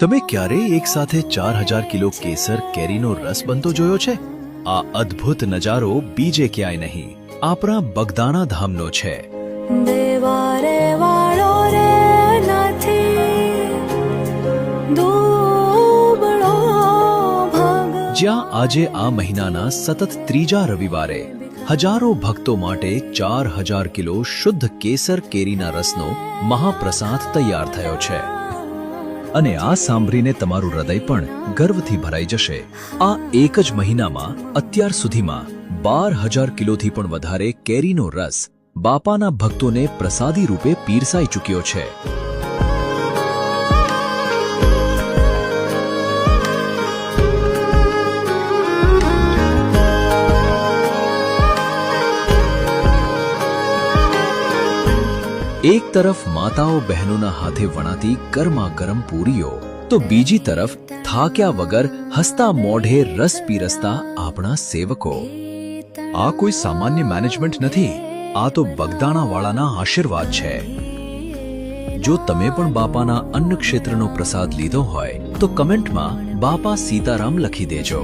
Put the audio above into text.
તમે ક્યારેય એક સાથે 4000 કિલો કેસર કેરીનો રસ બનતો જોયો છે? આ અદ્ભુત નજારો બીજે ક્યાંય નહીં, આપણા બગદાણા ધામનો છે. દેવારે વાળો રે નથી દુબળો ભાગ. જ્યાં આજે આ મહિનાના સતત ત્રીજા રવિવારે હજારો ભક્તો માટે 4000 કિલો શુદ્ધ કેસર કેરીના રસનો મહાપ્રસાદ તૈયાર થયો છે. અને આ સાંભળીને તમારું હૃદય પણ ગર્વથી ભરાઈ જશે. આ એક જ મહિનામાં અત્યાર સુધીમાં 12000 કિલોથી પણ વધારે કેરીનો રસ બાપાના ભક્તોને પ્રસાદી રૂપે પીરસાઈ ચૂક્યો છે. એક તરફ માતાઓ બહેનોના હાથે વણાતી ગરમા ગરમ પૂરીઓ, તો બીજી તરફ થાક્યા વગર હસતા મોઢે રસ પીરસતા આપણા સેવકો. આ કોઈ સામાન્ય મેનેજમેન્ટ નથી, આ તો બગદાણાવાળાના આશીર્વાદ છે. જો તમે પણ બાપાના અન્ન ક્ષેત્રનો પ્રસાદ લીધો હોય તો કમેન્ટમાં બાપા સીતારામ લખી દેજો.